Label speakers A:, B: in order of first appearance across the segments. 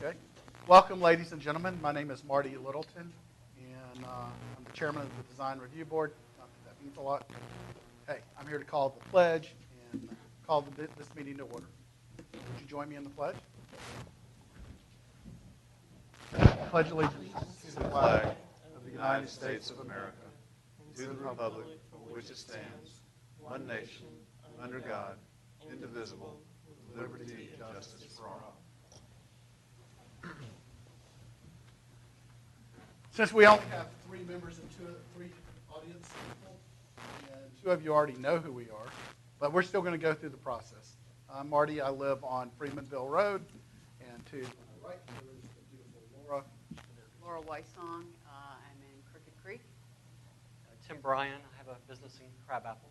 A: Okay. Welcome, ladies and gentlemen. My name is Marty Littleton, and I'm the chairman of the Design Review Board. Not that that means a lot. Hey, I'm here to call the pledge and call this meeting to order. Would you join me in the pledge? Pledge allegiance
B: to the flag of the United States of America, to the republic for which it stands, one nation, under God, indivisible, with liberty and justice for all.
A: Since we only have 3 members and 3 audience people, and 2 of you already know who we are, but we're still going to go through the process. I'm Marty. I live on Freemanville Road, and to my right there is the beautiful Laura.
C: Laura Weissong. I'm in Crooked Creek.
D: Tim Bryan. I have a business in Crabapple.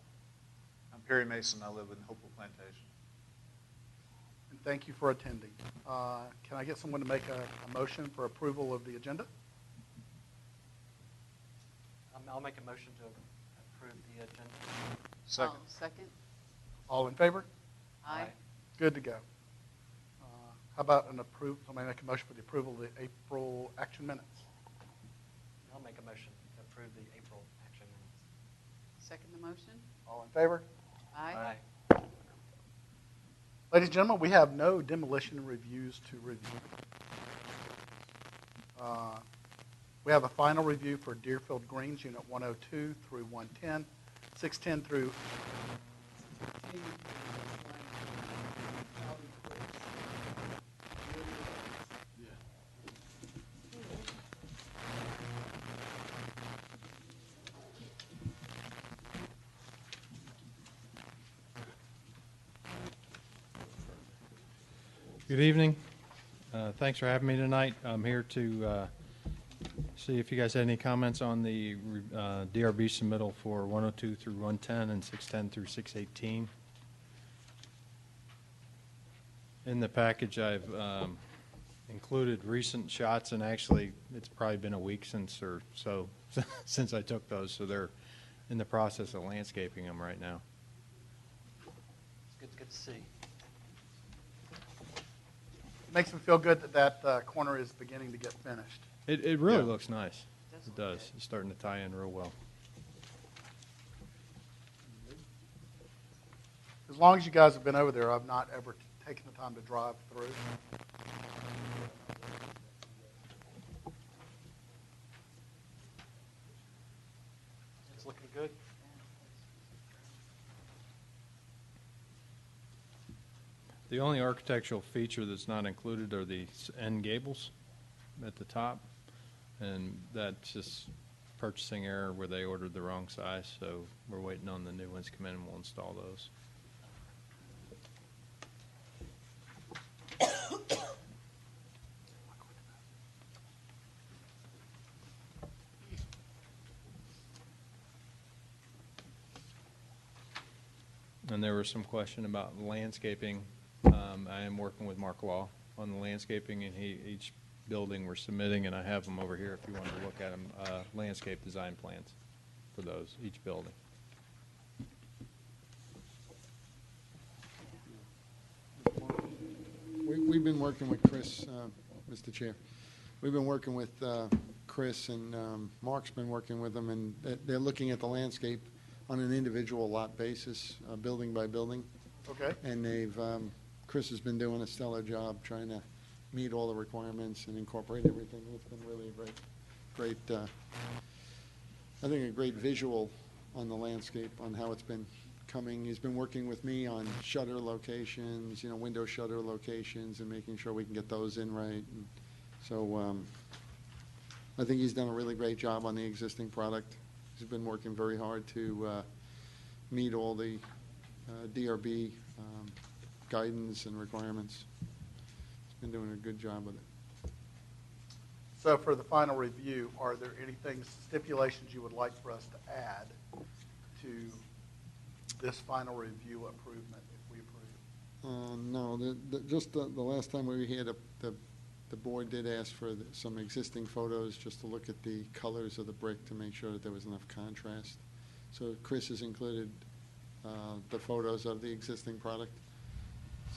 B: I'm Perry Mason. I live in Hopewell Plantation.
A: And thank you for attending. Can I get someone to make a motion for approval of the agenda?
D: I'll make a motion to approve the agenda.
B: Second.
C: Second.
A: All in favor?
C: Aye.
A: Good to go. How about an approve? Somebody make a motion for the approval of the April action minutes.
D: I'll make a motion to approve the April action minutes.
C: Second the motion.
A: All in favor?
C: Aye.
A: Ladies and gentlemen, we have no demolition reviews to review. We have a final review for Deerfield Greens, Unit 102 through 110, 610 through 16.
E: Good evening. Thanks for having me tonight. I'm here to see if you guys had any comments on the DRB submittal for 102 through 110 and 610 through 618. In the package, I've included recent shots, and actually, it's probably been a week since or so since I took those, so they're in the process of landscaping them right now.
D: It's good to see.
A: It makes me feel good that that corner is beginning to get finished.
E: It really
A: Yeah.
E: looks nice.
C: Does
E: It
C: look
E: does.
C: good.
E: It's starting to tie in real well.
A: As long as you guys have been over there, I've not ever taken the time to drive through.
D: It's looking good.
E: The only architectural feature that's not included are the end gables at the top, and that's just purchasing error where they ordered the wrong size, so we're waiting on the new ones to come in and we'll install those. And there was some question about landscaping. I am working with Mark Law on the landscaping, and each building we're submitting, and I have them over here if you wanted to look at them, landscape design plans for those, each building.
F: We've been working with Chris, Mr. Chair. We've been working with Chris, and Mark's been working with them, and they're looking at the landscape on an individual lot basis, building by building.
A: Okay.
F: And Chris has been doing a stellar job trying to meet all the requirements and incorporate everything. It's been really a great, I think a great visual on the landscape, on how it's been coming. He's been working with me on shutter locations, window shutter locations, and making sure we can get those in right. And so I think he's done a really great job on the existing product. He's been working very hard to meet all the DRB guidance and requirements. He's been doing a good job with it.
A: So for the final review, are there anything, stipulations you would like for us to add to this final review improvement if we approve?
F: No, just the last time we had the board did ask for some existing photos just to look at the colors of the brick to make sure that there was enough contrast. So Chris has included the photos of the existing product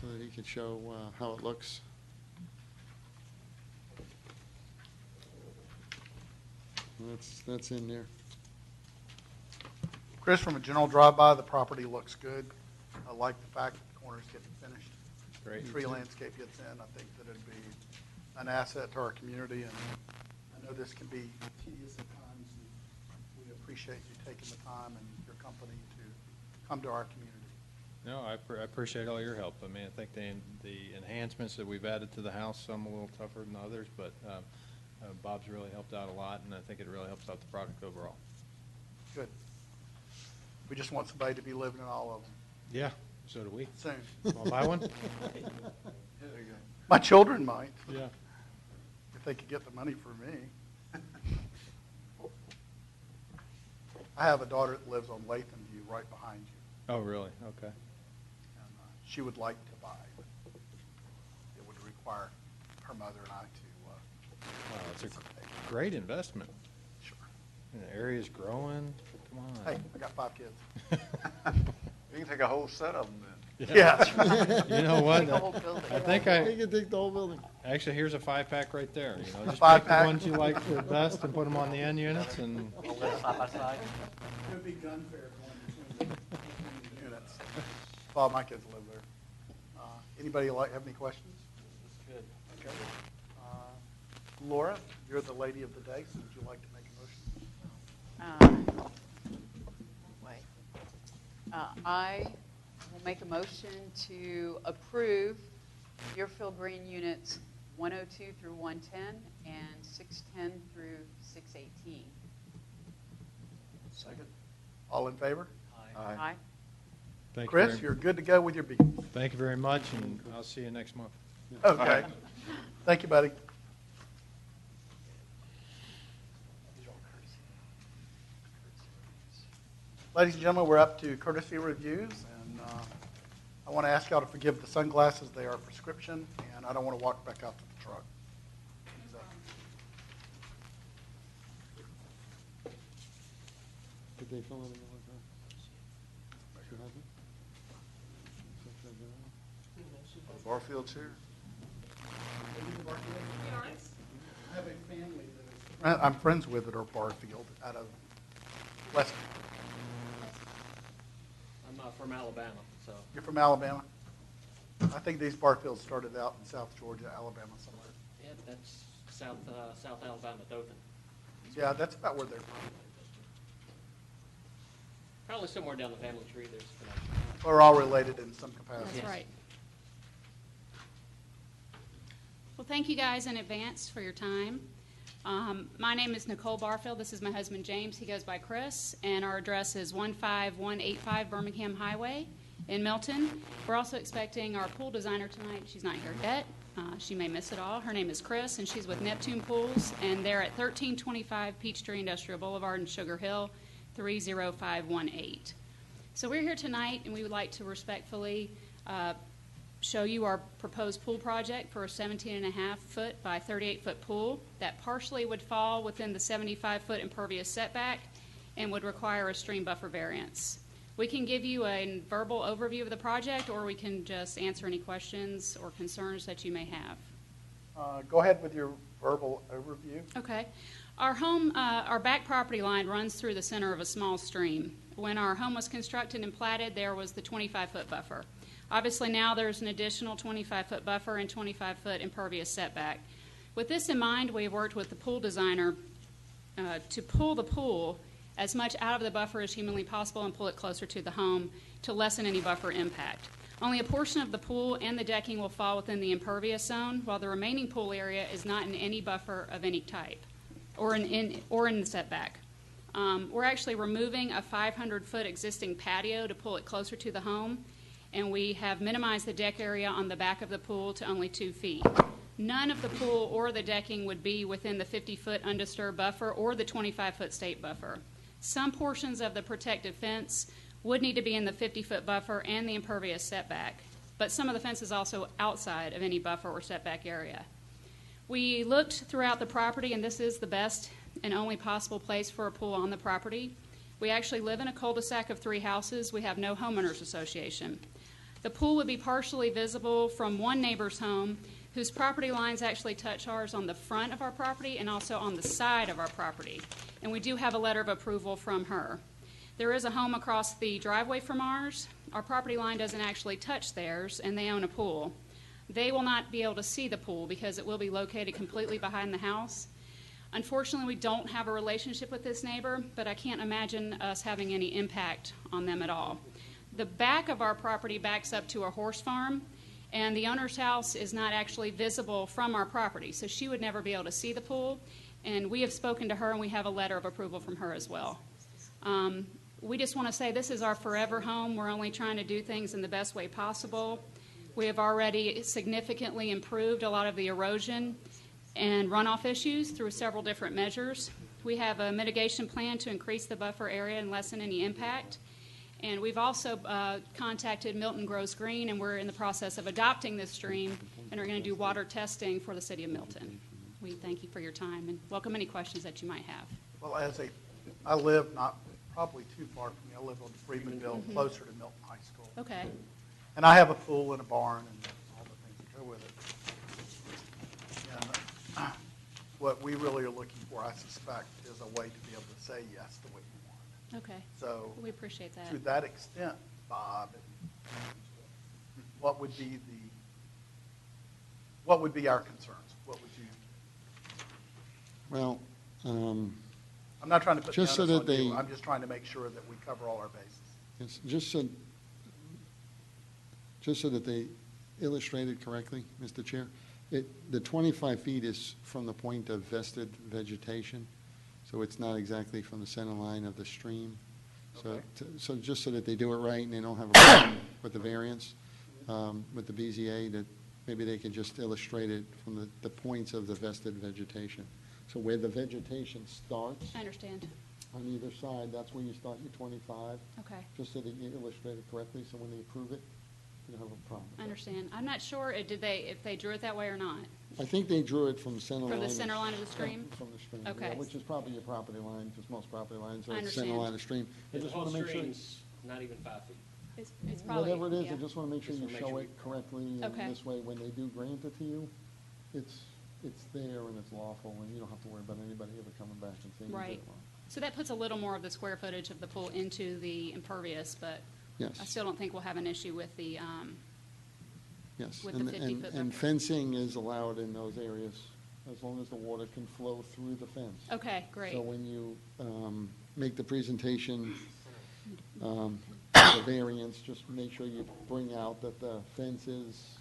F: so that he could show how it looks. That's in there.
A: Chris, from a general drive-by, the property looks good. I like the fact that the corner's getting finished.
E: Great.
A: Tree landscape gets in. I think that it'd be an asset to our community, and I know this can be tedious at times. And we appreciate you taking the time and your company to come to our community.
E: No, I appreciate all your help. I mean, I think the enhancements that we've added to the house, some a little tougher than others, but Bob's really helped out a lot, and I think it really helps out the product overall.
A: Good. We just want somebody to be living in all of them
E: Yeah, so do we.
A: soon.
E: Want to buy one?
A: My children might,
E: Yeah.
A: if they could get the money for me. I have a daughter that lives on Latham View right behind you.
E: Oh, really? Okay.
A: And she would like to buy, but it would require her mother and I to.
E: Wow, it's a great investment.
A: Sure.
E: And the area's growing. Come on.
A: Hey, I got 5 kids.
B: You can take a whole set of them then.
A: Yeah. That's right.
E: You know what?
C: The whole building.
E: I think
F: They can take the whole building.
E: actually, here's a 5-pack right there. You know, just
A: Five
E: pick
A: pack.
E: the ones you like the best and put them on the end units, and
D: We'll live side by side.
A: It would be gun fair going between the units. All my kids live there. Anybody have any questions?
D: Good.
A: Okay. Laura, you're the lady of the day, so would you like to make a motion?
C: I will make a motion to approve Deerfield Green Units 102 through 110 and 610 through 618.
A: Second. All in favor?
D: Aye.
C: Aye.
E: thank you.
A: Chris, you're good to go with your beacons.
E: Thank you very much, and I'll see you next month.
A: Okay. Thank you, buddy. Ladies and gentlemen, we're up to courtesy reviews, and I want to ask y'all to forgive the sunglasses. They are prescription, and I don't want to walk back out to the truck.
F: Did they fill it in the She hasn't?
B: Barfield's here.
A: I have a family that is, I'm friends with at our Barfield out of West.
G: I'm from Alabama, so.
A: You're from Alabama? I think these Barfields started out in South Georgia, Alabama somewhere.
G: Yeah, that's South Alabama, Dothan.
A: Yeah, that's about where they're from.
G: Probably somewhere down the family tree, there's a connection.
A: We're all related in some capacity.
G: Yes.
H: That's right. Well, thank you guys in advance for your time. My name is Nicole Barfield. This is my husband, James. He goes by Chris, and our address is 15185 Birmingham Highway in Milton. We're also expecting our pool designer tonight. She's not here yet. She may miss it all. Her name is Chris, and she's with Neptune Pools, and they're at 1325 Peachtree Industrial Boulevard in Sugar Hill, 30518. So we're here tonight, and we would like to respectfully show you our proposed pool project for a 17.5-foot by 38-foot pool that partially would fall within the 75-foot impervious setback and would require a stream buffer variance. We can give you a verbal overview of the project, or we can just answer any questions or concerns that you may have.
A: Go ahead with your verbal overview.
H: Okay. Our home, our back property line runs through the center of a small stream. When our home was constructed and platted, there was the 25-foot buffer. Obviously now there's an additional 25-foot buffer and 25-foot impervious setback. With this in mind, we have worked with the pool designer to pull the pool as much out of the buffer as humanly possible and pull it closer to the home to lessen any buffer impact. Only a portion of the pool and the decking will fall within the impervious zone, while the remaining pool area is not in any buffer of any type or in the setback. We're actually removing a 500-foot existing patio to pull it closer to the home, and we have minimized the deck area on the back of the pool to only 2 feet. None of the pool or the decking would be within the 50-foot undisturbed buffer or the 25-foot state buffer. Some portions of the protective fence would need to be in the 50-foot buffer and the impervious setback, but some of the fence is also outside of any buffer or setback area. We looked throughout the property, and this is the best and only possible place for a pool on the property. We actually live in a cul-de-sac of 3 houses. We have no homeowners association. The pool would be partially visible from one neighbor's home, whose property lines actually touch ours on the front of our property and also on the side of our property. and we do have a letter of approval from her. There is a home across the driveway from ours. Our property line doesn't actually touch theirs, and they own a pool. They will not be able to see the pool because it will be located completely behind the house. Unfortunately, we don't have a relationship with this neighbor, but I can't imagine us having any impact on them at all. The back of our property backs up to a horse farm, and the owner's house is not actually visible from our property, so she would never be able to see the pool. And we have spoken to her, and we have a letter of approval from her as well. We just want to say this is our forever home. We're only trying to do things in the best way possible. We have already significantly improved a lot of the erosion and runoff issues through several different measures. We have a mitigation plan to increase the buffer area and lessen any impact. And we've also contacted Milton Grows Green, and we're in the process of adopting this stream and are going to do water testing for the city of Milton. We thank you for your time and welcome any questions that you might have.
A: Well, I live not probably too far from me. I live on Freemanville, closer to Milton High School.
H: Okay.
A: And I have a pool and a barn and all the things that go with it. And what we really are looking for, I suspect, is a way to be able to say yes to what you want.
H: Okay.
A: So
H: We appreciate that.
A: to that extent, Bob, what would be our concerns? What would you?
F: Well,
A: I'm not trying to put
F: just so
A: the onus
F: that
A: on you.
F: they-
A: I'm just trying to make sure that we cover all our bases.
F: it's just so that they illustrated correctly, Mr. Chair, the 25 feet is from the point of vested vegetation, so it's not exactly from the center line of the stream. So,
A: Okay.
F: so just so that they do it right and they don't have a problem with the variance, with the BZA, that maybe they can just illustrate it from the points of the vested vegetation. So where the vegetation starts
H: I understand.
F: on either side, that's where you start your 25,
H: Okay.
F: just so that you illustrate it correctly, so when they approve it, you don't have a problem.
H: I understand. I'm not sure if they drew it that way or not.
F: I think they drew it from the center line.
H: From the center line of the stream?
F: From the stream,
H: Okay.
F: yeah, which is probably your property line, because most property lines
H: I
F: are the center
H: understand.
F: line of stream. I
G: The
F: just
G: whole
F: want to make sure,
G: stream's not even 5 feet.
H: It's probably,
F: whatever it is,
H: yeah.
F: I just want to make sure
G: Just
F: you
G: wanna make
F: show
G: sure
F: it correctly, and
H: Okay.
F: this way, when they do grant it to you, it's there and it's lawful, and you don't have to worry about anybody ever coming back and saying you did
H: Right.
F: it wrong.
H: So that puts a little more of the square footage of the pool into the impervious, but
F: Yes.
H: I still don't think we'll have an issue with the,
F: Yes,
H: with the 50-foot
F: and
H: buffer.
F: fencing is allowed in those areas, as long as the water can flow through the fence.
H: okay, great.
F: So when you make the presentation, the variance, just make sure you bring out that the fence is,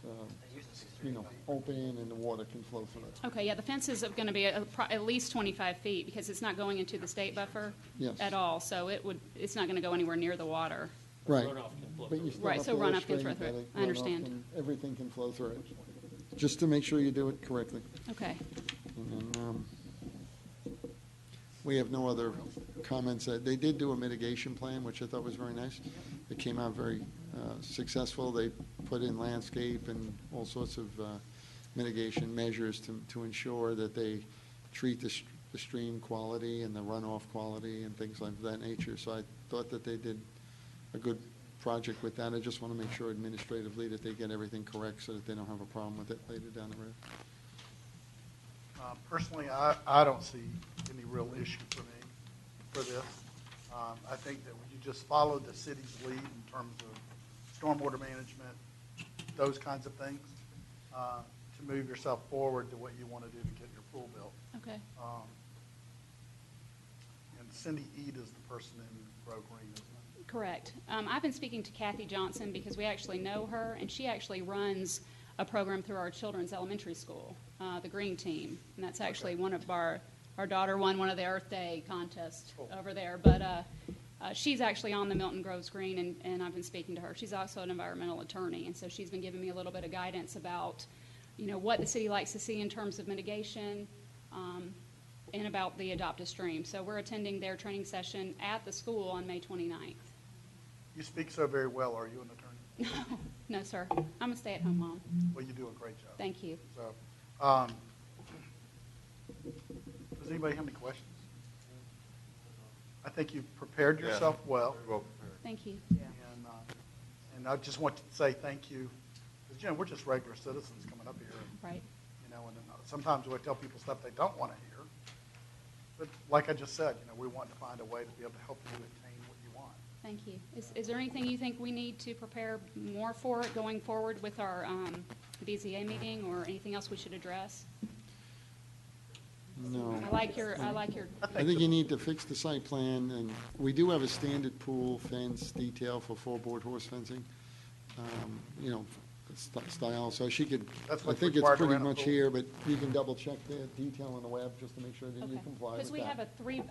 F: open and the water can flow through it.
H: Okay, yeah, the fence is going to be at least 25 feet because it's not going into the state buffer
F: Yes.
H: at all, so it's not going to go anywhere near the water.
F: Right.
G: Runoff can flow
F: But
G: through
F: you
G: it.
F: still
H: Right,
F: have
H: so
F: to
H: runoff can
F: illustrate
H: flow through it.
F: that
H: I understand.
F: Everything can flow through it, just to make sure you do it correctly.
H: Okay,
F: And then, we have no other comments. They did do a mitigation plan, which I thought was very nice. It came out very successful. They put in landscape and all sorts of mitigation measures to ensure that they treat the stream quality and the runoff quality and things like that nature. So I thought that they did a good project with that. I just want to make sure administratively that they get everything correct so that they don't have a problem with it later down the road.
A: Personally, I don't see any real issue for me for this. I think that you just follow the city's lead in terms of stormwater management, those kinds of things, to move yourself forward to what you want to do to get your pool built.
H: okay.
A: And Cindy Eade is the person in Row Green, isn't it?
H: Correct. I've been speaking to Kathy Johnson because we actually know her, and she actually runs a program through our children's elementary school, the Green Team. And that's actually one of our daughter won one of the Earth Day contests over there. But she's actually on the Milton Groves Green, and I've been speaking to her. She's also an environmental attorney, and so she's been giving me a little bit of guidance about, what the city likes to see in terms of mitigation, and about the Adopt a Stream. So we're attending their training session at the school on May 29th.
A: You speak so very well. Are you an attorney?
H: No, sir. I'm a stay-at-home mom.
A: Well, you do a great job.
H: Thank you.
A: So, does anybody have any questions? I think you've prepared yourself well.
B: Well,
H: Thank you.
A: And I just want to say thank you, because, we're just regular citizens coming up here.
H: Right.
A: And sometimes we tell people stuff they don't want to hear. But like I just said, we want to find a way to be able to help you attain what you want.
H: Thank you. Is there anything you think we need to prepare more for going forward with our BZA meeting, or anything else we should address?
F: No.
H: I like your,
F: I think you need to fix the site plan, and we do have a standard pool fence detail for four-board horse fencing, style, so she could,
A: That's
F: I
A: what's
F: think it's
A: required
F: pretty
A: around a
F: much
A: pool.
F: here, but you can double-check the detail on the web just to make sure that you
H: okay.
F: comply with that.
H: Because we have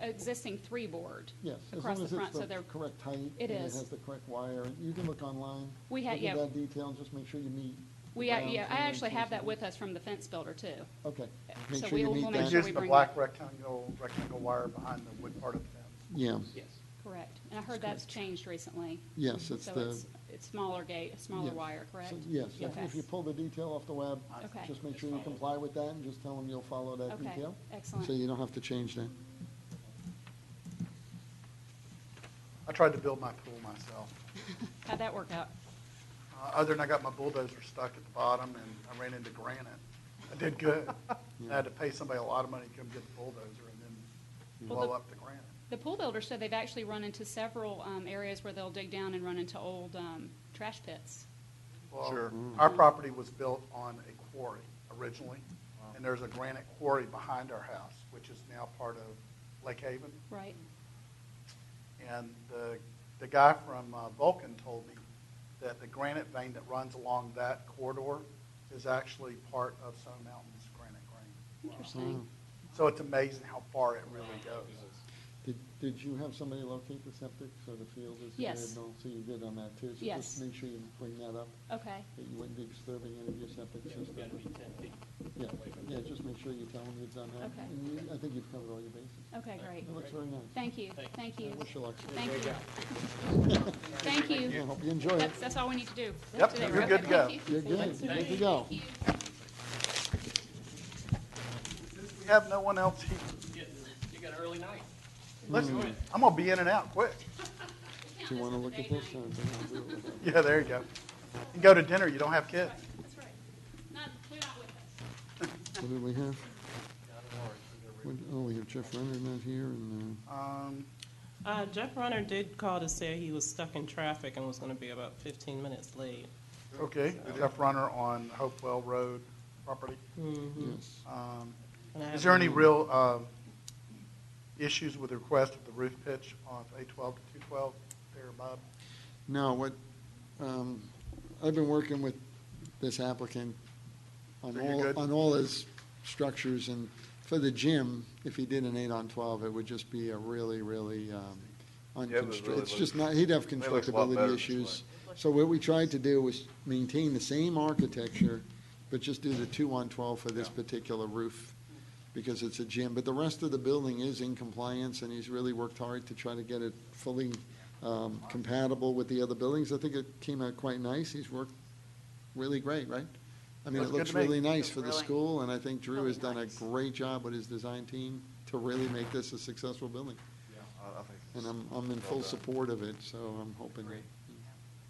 H: a existing three-board
F: Yes, as
H: across
F: long
H: the
F: as
H: front,
F: it's
H: so
F: the
H: they're,
F: correct height.
H: It
F: and
H: is.
F: it has the correct wire. You can look online.
H: We ha-
F: Look
H: yeah.
F: at that detail and just make sure you meet. the
H: yeah,
F: ground
H: I
F: clearance
H: actually have that
F: and-
H: with us from the fence builder, too.
F: Okay.
H: So
F: Make sure you
H: we'll
F: meet
H: make
F: that.
A: It's
H: sure
A: just
H: we
A: the
H: bring
A: black rectangle wire behind the wood part of the fence.
F: Yeah,
G: Yes.
H: Correct. And I heard that's changed recently.
F: yes, it's
H: So
F: the.
H: it's smaller gate, smaller
F: yes.
H: wire, correct?
F: So, yes,
H: Okay.
F: if you pull the detail off the web,
H: Okay.
F: just make sure you comply with that and just tell them you'll follow that
H: Okay,
F: detail.
H: excellent.
F: So you don't have to change that.
A: I tried to build my pool myself.
H: How'd that work out?
A: Other than I got my bulldozer stuck at the bottom and I ran into granite. I did good. I had to pay somebody a lot of money to come get the bulldozer and then
H: Well,
A: blow
H: the-
A: up the granite.
H: The pool builder said they've actually run into several areas where they'll dig down and run into old trash pits.
A: Well,
B: Sure.
A: our property was built on a quarry originally, and there's a granite quarry behind our house, which is now part of Lake Haven.
H: Right.
A: And the guy from Vulcan told me that the granite vein that runs along that corridor is actually part of Stone Mountain's granite grain.
H: Interesting.
A: So it's amazing how far it really goes.
F: Did you have somebody locate the septic so the field is good?
H: Yes.
F: and all? So you did on that too? So
H: Yes.
F: just make sure you bring that up,
H: Okay.
F: that you wouldn't be disturbing any of your septic
G: Yeah, we've
F: system.
G: got to be 10 feet
F: Yeah,
G: away from
F: yeah, just make sure you tell them you've done that.
H: Okay.
F: And I think you've covered all your bases.
H: Okay, great.
F: It looks very nice.
H: Thank you. Thank you.
F: I wish you luck.
H: Thank you. Thank
F: Yeah,
H: you.
F: hope you enjoy it.
H: That's all we need to do.
A: Yep,
H: today,
A: you're
H: right?
A: good to go.
H: Thank you.
F: You're good, you're good to go.
H: Thank you.
A: Since we have no one else here,
G: You got an early night.
A: listen, I'm gonna be in and out quick.
F: Do you want to look at this? Or do you wanna do it with
A: Yeah, there you go. You go to dinner, you don't have kids.
H: That's right. We're not with us.
F: us? What do we have? Oh, we have Jeff Renner not here, and,
I: Jeff Runner did call to say he was stuck in traffic and was going to be about 15 minutes late.
A: Okay, Jeff Runner on Hopewell Road property.
F: yes.
I: And I
A: Is
I: have
A: there any
I: him-
A: real issues with the request of the roof pitch on 812 to 212 there, Bob?
F: No, what, I've been working with this applicant on
A: So you're good?
F: on all his structures, and for the gym, if he did an 8-on-12, it would just be a really, really,
B: really
F: it's just not, he'd have
B: it looks a lot better
F: constructability
B: this
F: issues. So what we tried to do was maintain the same architecture, but just do the 2-on-12 for this particular roof, because it's a gym. But the rest of the building is in compliance, and he's really worked hard to try to get it fully compatible with the other buildings. I think it came out quite nice. He's worked really great, right? I mean,
A: Looks
F: it
A: good
F: looks
A: to me.
F: really nice
C: Looks
F: for the
C: really-
F: school, and I think Drew has done a
C: nice.
F: great job with his design team to really make this a successful building.
B: I think
F: And
B: it's
F: I'm in
B: well
F: full
B: done.
F: support of it, so I'm hoping.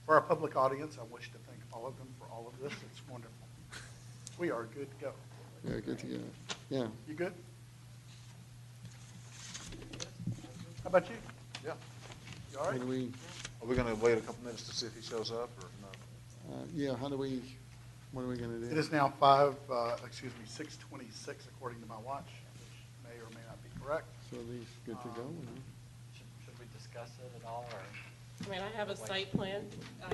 A: For our public audience, I wish to thank all of them for all of this. It's wonderful. We are good to go.
F: Yeah, good to go. Yeah.
A: You good? How about you?
B: Yeah.
A: You all
F: What
A: right?
F: do we,
B: Are we gonna wait a couple minutes to see if he shows up, or no?
F: yeah, how do we, what are we gonna do?
A: It is now 6:26 according to my watch, which may or may not be correct.
F: So are these good to go?
D: Should we discuss it at all, or?
I: I mean, I have a site plan, I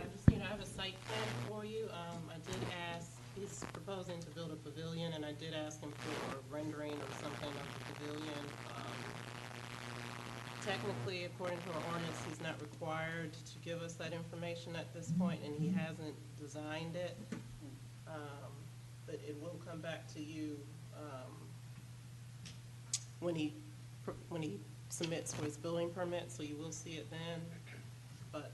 I: have a site plan for you. I did ask, he's proposing to build a pavilion, and I did ask him for a rendering or something of the pavilion. Technically, according to our ordinance, he's not required to give us that information at this point, and he hasn't designed it. But it will come back to you when he submits for his building permit, so you will see it then. But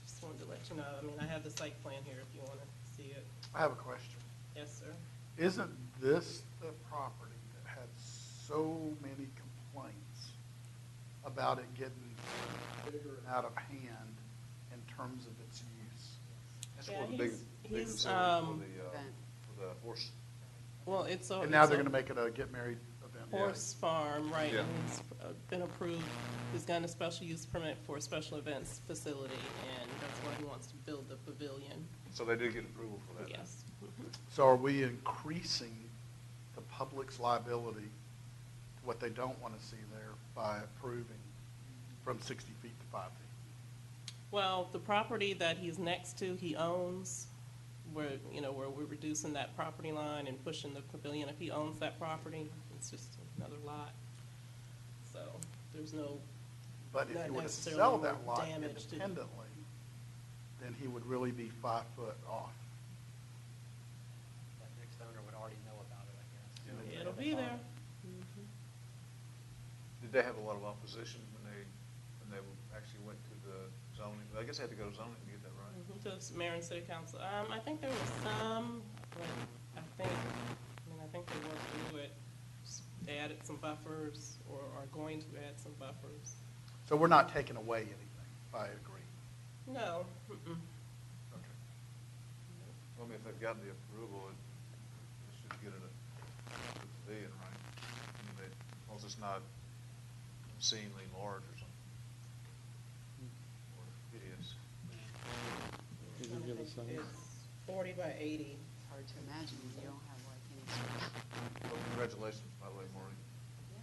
I: just wanted to let you know, I mean, I have the site plan here if you want to see it.
A: I have a question.
I: Yes, sir.
A: Isn't this the property that had so many complaints about it getting bigger and out of hand in terms of its use?
B: That's
I: Yeah,
B: for the big
I: he's,
B: facility
I: um,
B: for the horse.
I: Well, it's a.
A: And now
I: it's
A: they're
I: a
A: going to make it a get married event.
I: Horse farm, right,
B: Yeah.
I: and he's been approved, he's gotten a special use permit for a special events facility, and that's why he wants to build the pavilion,
B: So they did get approval for that?
I: yes.
A: So are we increasing the public's liability to what they don't want to see there by approving from 60 feet to 5 feet?
I: Well, the property that he's next to, he owns, where we're reducing that property line and pushing the pavilion, if he owns that property, it's just another lot. So, there's no,
A: But if
I: Not
A: he were to
I: necessarily
A: sell
I: more
A: that lot
I: damage to-
A: independently, then he would really be 5 foot off.
D: That next owner would already know about it, I guess.
B: Yeah.
I: it'll be there.
B: Did they have a lot of opposition when they actually went to the zoning? I guess they had to go to zoning to get that right.
I: To the mayor and city council. I think there was some, but I think they worked through it. They added some buffers, or are going to add some buffers.
A: So we're not taking away anything by agreeing.
I: No,
A: Okay.
B: Well, I mean, if they've gotten the approval, it should get it a pavilion, right? I mean, as long as it's not obscenely large or something. Or hideous.
F: Does it give a size?
I: it's 40 by 80.
C: It's hard to imagine if you don't have like any sort of.
B: Well, congratulations, by the way, Maureen.
C: Yeah.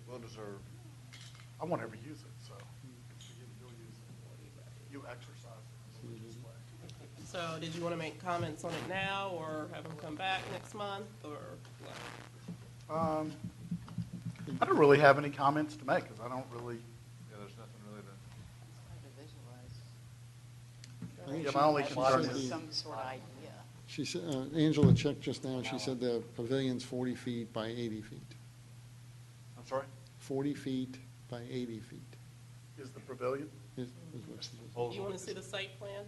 B: Well deserved.
A: I won't ever use it, so you'll use it. You exercise it this way.
I: So did you want to make comments on it now, or have them come back next month, or what?
A: I don't really have any comments to make because I don't really.
B: Yeah, there's nothing really to.
C: It's hard to visualize.
F: I think
A: Yeah,
F: she-
A: my only
F: she
A: concern
F: said
A: is-
F: the-
C: Some sort of idea.
F: She said, Angela checked just now, she said the pavilion's 40 feet by 80 feet.
B: I'm sorry?
F: 40 feet by 80 feet
A: Is the pavilion?
F: is what she said.
I: Do you want to see the site plan?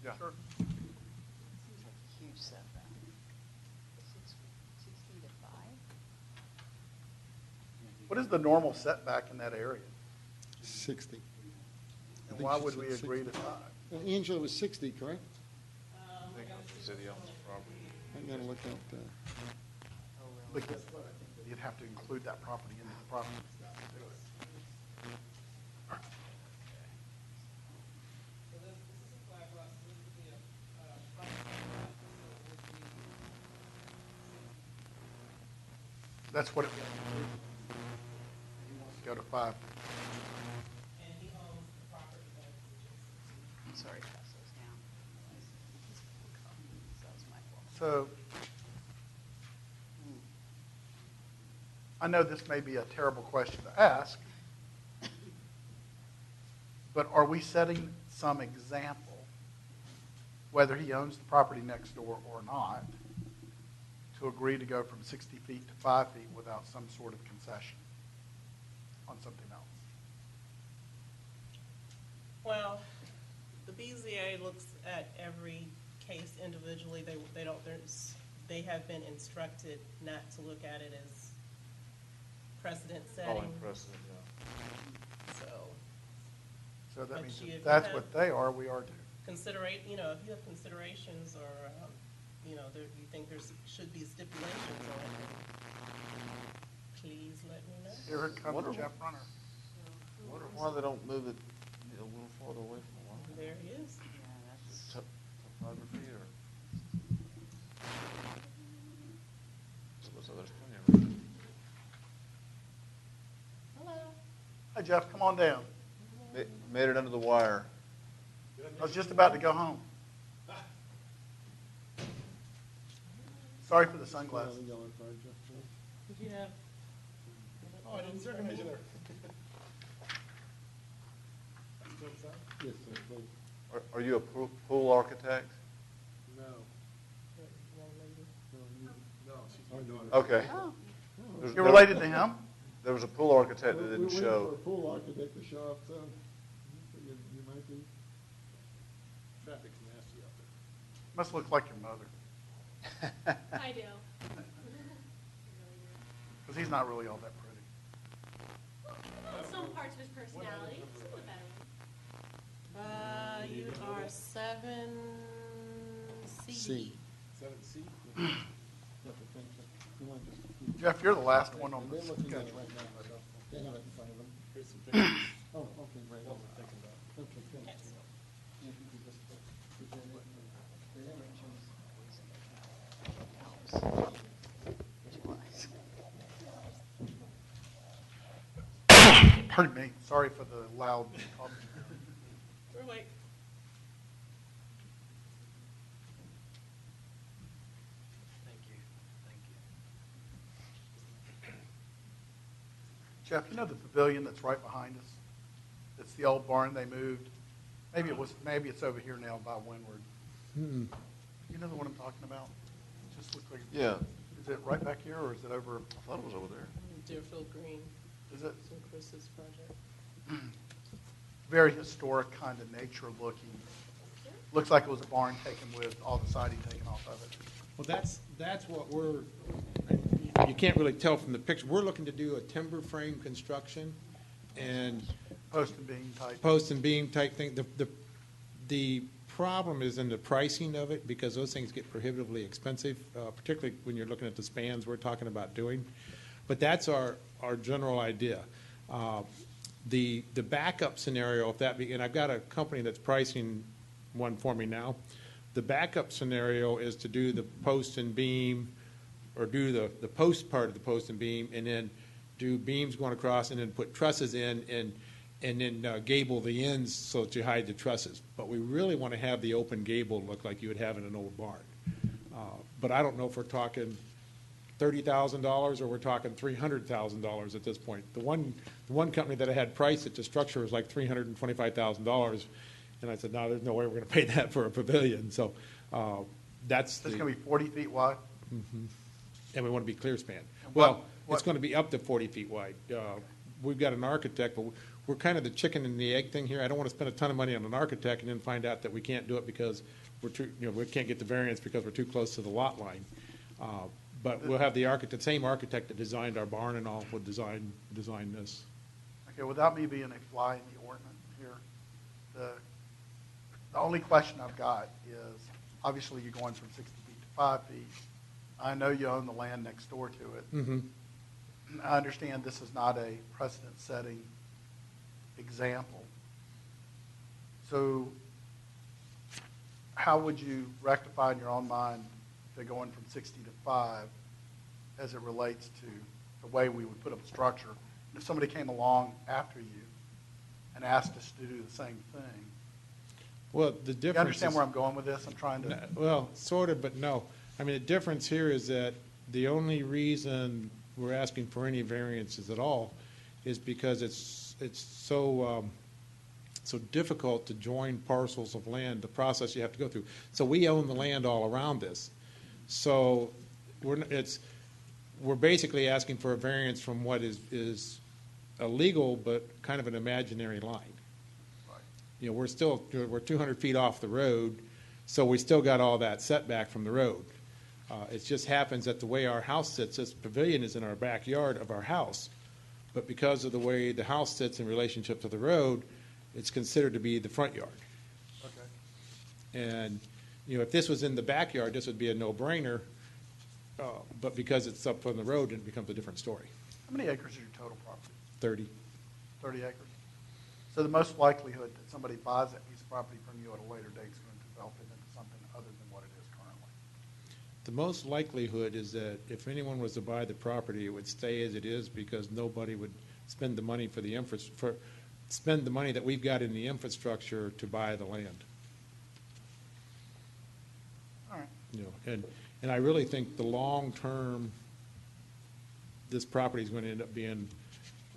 B: Yeah.
A: Sure.
C: Seems like a huge setback. 6 feet to 5?
A: What is the normal setback in that area?
F: 60. I
A: And
F: think
A: why
F: she
A: would
F: said
A: we
F: 60.
A: agree to 5?
F: Angela was 60, correct?
B: I think the city owns the property.
F: I gotta look at,
A: Because you'd have to include that property into the property. That's what it was. He wants to go to 5.
C: Sorry, pass those down. That was my fault.
A: So, I know this may be a terrible question to ask, but are we setting some example, whether he owns the property next door or not, to agree to go from 60 feet to 5 feet without some sort of concession on something else?
I: Well, the BZA looks at every case individually. They have been instructed not to look at it as precedent setting.
B: Following precedent, yeah.
A: So that
I: But
A: means
I: if you
A: if that's
I: have-
A: what they are, we are too.
I: If you have considerations, or, you think should be stipulations on it, please let me know.
A: Here it comes
B: Wonder-
A: Jeff Runner.
B: I wonder why they don't move it a little farther away from the line.
I: There he is.
C: Yeah, that's.
B: Topography or? So there's plenty of room.
I: Hello.
A: Hi, Jeff, come on down.
B: Made it under the wire.
A: I was just about to go home. Sorry for the sunglasses.
I: Did you have?
A: Oh, I didn't recognize you there.
F: Yes, sir, please.
B: Are you a pool architect? Okay.
C: Oh,
A: You're related to him?
B: There was a pool architect that
F: We're
B: didn't
F: waiting
B: show.
F: for a pool architect to show up, so you might be.
G: Traffic's nasty out there.
A: Must look like your mother,
J: I do.
A: because he's not really all that pretty.
J: Some parts of his personality, some of the better ones.
I: You are 7C.
F: C.
G: 7C.
A: Jeff, you're the last one on
F: They're
A: the
F: looking at it
A: schedule.
F: right now. They have it in front of them.
G: Here's some pictures.
F: Oh, okay, right.
G: What we're thinking about.
F: Okay, good. Yeah, if you could just present it and they have it.
A: Pardon me, sorry for the loud talking.
I: We're awake.
D: Thank you, thank you.
A: Jeff, you know the pavilion that's right behind us? It's the old barn they moved. Maybe it's over here now by Windward.
F: Mm-mm.
A: You know the one I'm talking about? It just looks like.
B: Yeah,
A: Is it right back here or is it over?
B: I thought it was over there.
I: Deerfield Green,
A: Is it
I: from Chris's project.
A: very historic kind of nature looking? Looks like it was a barn taken with all the siding taken off of it.
K: Well, that's what you can't really tell from the picture. We're looking to do a timber frame construction and
A: Post and beam type.
K: post and beam type thing. The problem is in the pricing of it because those things get prohibitively expensive, particularly when you're looking at the spans we're talking about doing. But that's our general idea. The backup scenario, and I've got a company that's pricing one for me now. The backup scenario is to do the post and beam, or do the post part of the post and beam, and then do beams going across, and then put trusses in, and then gable the ends so that you hide the trusses. But we really want to have the open gable look like you would have in an old barn. But I don't know if we're talking $30,000 or we're talking $300,000 at this point. The one company that I had priced it to structure was like $325,000, and I said, no, there's no way we're going to pay that for a pavilion. So that's
A: It's going to be 40 feet wide.
K: and we want to be clear span.
A: And
K: Well,
A: what-
K: it's going to be up to 40 feet wide. We've got an architect, but we're kind of the chicken and the egg thing here. I don't want to spend a ton of money on an architect and then find out that we can't do it because we can't get the variance because we're too close to the lot line. But we'll have the same architect that designed our barn and all will design this.
A: Okay, without me being a fly in the ointment here, the only question I've got is, obviously you're going from 60 feet to 5 feet. I know you own the land next door to it.
K: Mm-hmm.
A: I understand this is not a precedent-setting example. So how would you rectify in your own mind the going from 60 to 5 as it relates to the way we would put up a structure? If somebody came along after you and asked us to do the same thing,
K: Well, the difference
A: you understand
K: is-
A: where I'm going with this? I'm trying to.
K: Well, sort of, but no. I mean, the difference here is that the only reason we're asking for any variances at all is because it's so difficult to join parcels of land, the process you have to go through. So we own the land all around this. So we're basically asking for a variance from what is a legal but kind of an imaginary line. You know, we're 200 feet off the road, so we still got all that setback from the road. It just happens that the way our house sits, this pavilion is in our backyard of our house, but because of the way the house sits in relationship to the road, it's considered to be the front yard.
A: Okay.
K: And, you know, if this was in the backyard, this would be a no-brainer, but because it's up on the road, it becomes a different story.
A: How many acres is your total property?
K: 30.
A: 30 acres. So the most likelihood that somebody buys that piece of property from you at a later date is going to develop it into something other than what it is currently.
K: The most likelihood is that if anyone was to buy the property, it would stay as it is because nobody would spend the money spend the money that we've got in the infrastructure to buy the land.
A: All right.
K: You know, and I really think the long term, this property is going to end up being,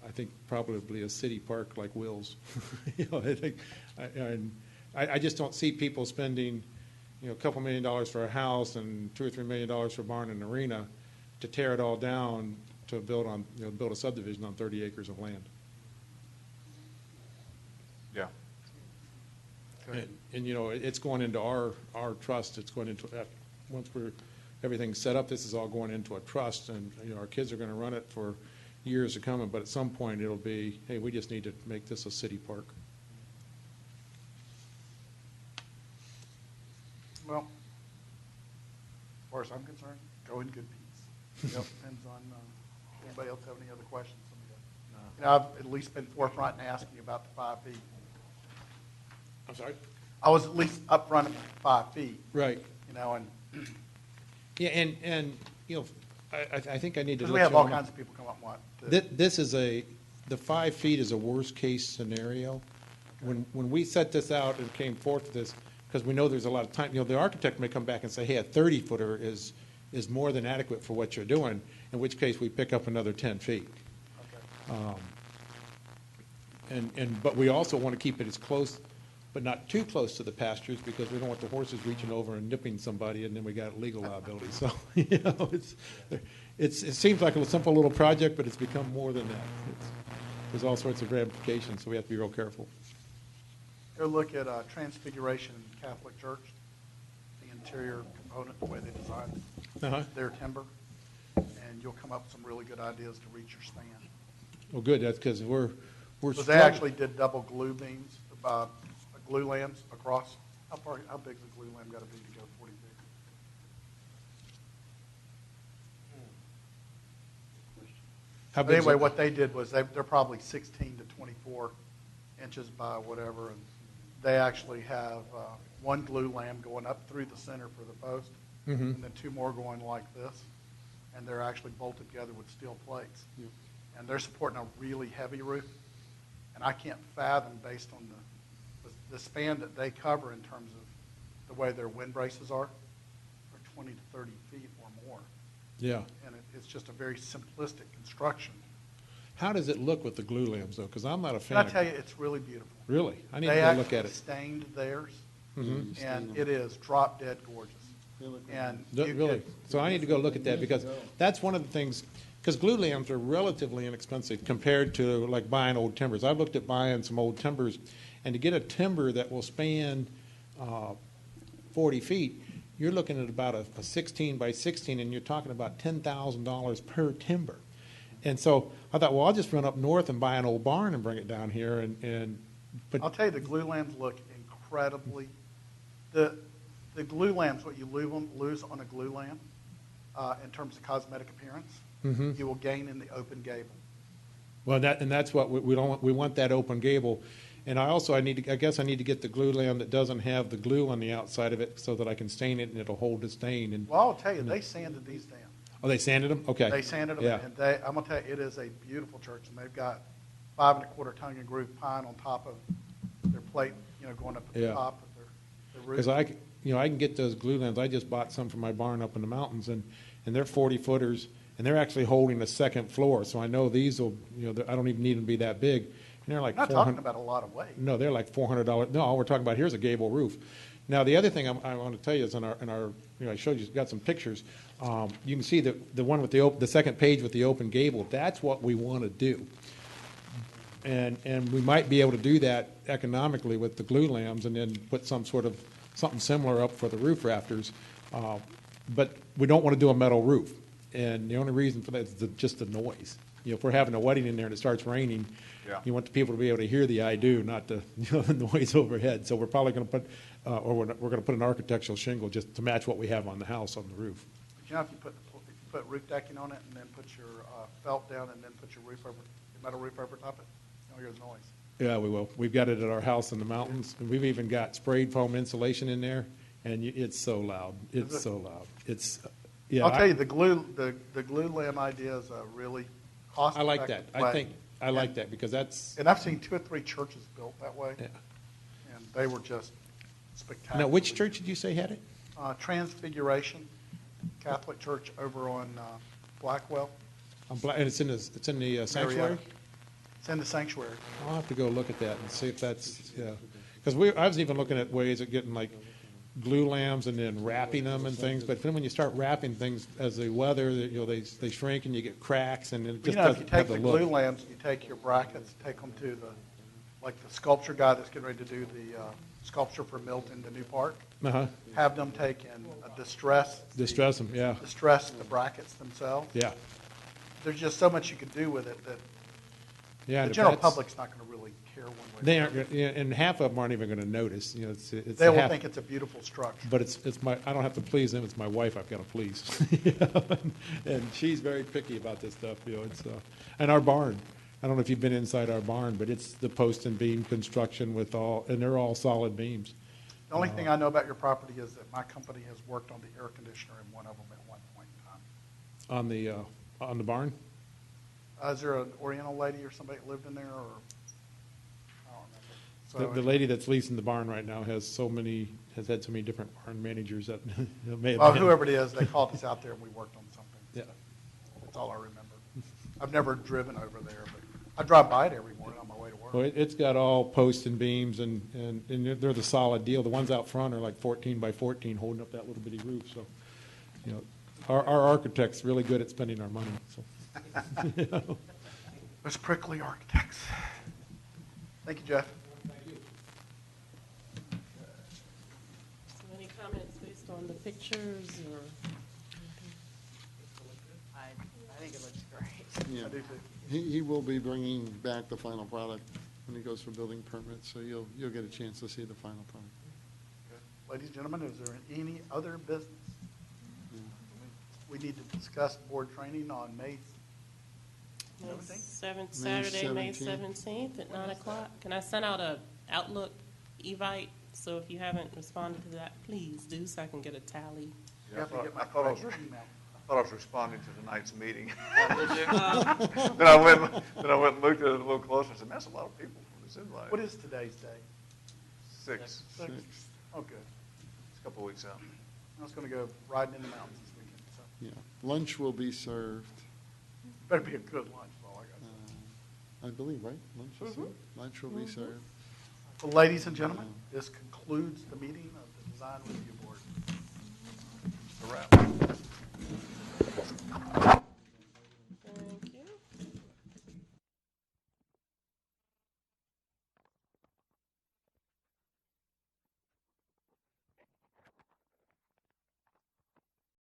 K: I think, probably a city park like Will's. You know, I just don't see people spending, you know, a couple $1 million for a house and $2 or $3 million for a barn and arena to tear it all down to build a subdivision on 30 acres of land.
B: Yeah.
K: And you know, it's going into our trust. It's going into once everything's set up. This is all going into a trust, and you know, our kids are going to run it for years to come. But at some point, it'll be, hey, we just need to make this a city park.
A: Well, far as I'm concerned, go in good peace. Depends on, anybody else have any other questions? You know, I've at least been forefront in asking you about the 5 feet.
K: I'm sorry?
A: I was at least upfront about 5 feet,
K: Right.
A: you know, and,
K: Yeah, and, you know, I think I need to
A: because
K: let
A: we have
K: you
A: all
K: know.
A: kinds of people come up and want.
K: This is the 5 feet is a worst-case scenario. When we set this out and came forth to this, because we know there's a lot of time, you know, the architect may come back and say, hey, a 30-footer is more than adequate for what you're doing, in which case we pick up another 10 feet. But we also want to keep it as close, but not too close to the pastures, because we don't want the horses reaching over and nipping somebody, and then we got legal liability. So, you know, it seems like a simple little project, but it's become more than that. There's all sorts of ramifications, so we have to be real careful.
A: Go look at Transfiguration Catholic Church, the interior component, the way they designed their timber, and you'll come up with some really good ideas to reach your span.
K: Well, good, that's because we're
A: Because they actually did double glue beams, glue lambs across. How big is a glue lamb got to be to go 40 feet?
K: How
A: But
K: big?
A: anyway, what they did was they're probably 16 to 24 inches by whatever, and they actually have one glue lamb going up through the center for the post, and then 2 more going like this, and they're actually bolted together with steel plates. And they're supporting a really heavy roof, and I can't fathom, based on the span that they cover in terms of the way their wind braces are 20 to 30 feet or more.
K: Yeah.
A: And it's just a very simplistic construction.
K: How does it look with the glue lamps, though? Because I'm not a fan.
A: Can I tell you, it's really beautiful.
K: Really? I need to
A: They
K: go look at
A: actually
K: it.
A: stained theirs,
F: Mhm.
A: and it is drop dead gorgeous. And
K: Really? So I need to go look at that, because that's one of the things, because glue lamps are relatively inexpensive compared to like buying old timbers. I've looked at buying some old timbers, and to get a timber that will span 40 feet, you're looking at about a 16 by 16, and you're talking about $10,000 per timber. And so I thought, well, I'll just run up north and buy an old barn and bring it down here. But
A: I'll tell you, the glue lamps look incredibly. The glue lamps, what you lose on a glue lamp, in terms of cosmetic appearance, you will gain in the open gable.
K: Well, that's what we don't want. We want that open gable. And I guess I need to get the glue lamp that doesn't have the glue on the outside of it, so that I can stain it and it'll hold the stain. And
A: Well, I'll tell you, they sanded these down.
K: oh, they sanded them? Okay.
A: They sanded them,
K: Yeah.
A: and I'm gonna tell you, it is a beautiful church, and they've got 5 1/4 tongue and groove pine on top of their plate, going up at the
K: Yeah.
A: top of their roof.
K: Because I can get those glue lamps. I just bought some from my barn up in the mountains, and they're 40 footers, and they're actually holding the second floor. So I know these will, I don't even need them to be that big. And they're like
A: We're not talking about a lot of weight.
K: No, they're like $400. No, all we're talking about here's a gable roof. Now, the other thing I want to tell you is in our I showed you, got some pictures. You can see the one with the second page with the open gable. That's what we want to do. And we might be able to do that economically with the glue lamps, and then put something similar up for the roof rafters. But we don't want to do a metal roof. And the only reason for that is just the noise. If we're having a wedding in there and it starts raining, you want the people to be able to hear the I do, not the the noise overhead. So we're probably going to put, we're going to put an architectural shingle just to match what we have on the house on the roof.
A: If you put roof decking on it, and then put your felt down, and then put your metal roof over top it, you don't hear the noise.
K: Yeah, we will. We've got it at our house in the mountains, and we've even got sprayed foam insulation in there, and it's so loud. It's so loud. It's
A: I'll tell you, the glue lamp idea is a really cost-effective
K: I like that.
A: way.
K: I like that, because that's.
A: And I've seen 2 or 3 churches built that way.
K: Yeah.
A: And they were just spectacular.
K: Now, which church did you say had it?
A: Transfiguration Catholic Church over on Blackwell.
K: And it's in the sanctuary.
A: Marietta. It's in the sanctuary.
K: I'll have to go look at that and see if that's Because I was even looking at ways of getting like glue lamps and then wrapping them and things. But then when you start wrapping things as they weather, they shrink and you get cracks, and it just
A: If you
K: doesn't
A: take
K: have the
A: the
K: look.
A: glue lamps, you take your brackets, take them to the sculpture guy that's getting ready to do the sculpture for Milton, the new park. Have them take and distress
K: them, yeah.
A: Distress the brackets themselves.
K: Yeah.
A: There's just so much you could do with it that
K: Yeah,
A: The
K: and if
A: general
K: that's-
A: public's not going to really care one way or
K: They
A: the
K: aren't,
A: other.
K: gonna- yeah, and half of them aren't even going to notice, you know, it's
A: They
K: a
A: will
K: half-
A: think it's a beautiful structure.
K: But it's my, I don't have to please them, it's my wife I've got to please. You know, and she's very picky about this stuff, you know, it's, and our barn. I don't know if you've been inside our barn, but it's the post and beam construction with all, and they're all solid beams.
A: The only thing I know about your property is that my company has worked on the air conditioner in one of them at one point in time.
K: On the barn?
A: Is there an Oriental lady or somebody that lived in there, or? I don't remember.
K: The lady that's leasing the barn right now has had so many different barn managers that may have
A: Well,
K: been.
A: whoever it is, they called us out there and we worked on something.
K: Yeah.
A: That's all I remember. I've never driven over there, but I drive by it every morning on my way to work.
K: Well, it's got all posts and beams, and they're the solid deal. The ones out front are like 14 by 14, holding up that little bitty roof, so, you know, our architect's really good at spending our money, so. You know.
A: Those prickly architects. Thank you, Jeff.
I: So any comments based on the pictures or?
C: I think it looks great.
F: Yeah.
A: I do too.
F: He will be bringing back the final product when he goes for building permits, so you'll get a chance to see the final product.
A: Good. Ladies and gentlemen, is there any other business?
F: Yeah.
A: We need to discuss board training on May 17th?
I: Saturday, May
F: 17th.
I: 17th at 9 o'clock. Can I send out a Outlook Evite? So if you haven't responded to that, please do so I can get a tally.
A: You have to get my
B: I thought I was,
A: correct email.
B: I thought I was responding to tonight's meeting. Then I went and looked at it a little closer, and said, man, that's a lot of people from this invite.
A: What is today's date?
B: 6.
F: Six.
A: Oh, good.
B: It's a couple of weeks out.
A: I was going to go riding in the mountains this weekend, so
F: Yeah. Lunch will be served,
A: better be a good lunch, is all I got to say.
F: I believe, right? Lunch is served? Lunch will be served.
A: Well, ladies and gentlemen, this concludes the meeting of the Design Review Board.
B: It's a wrap.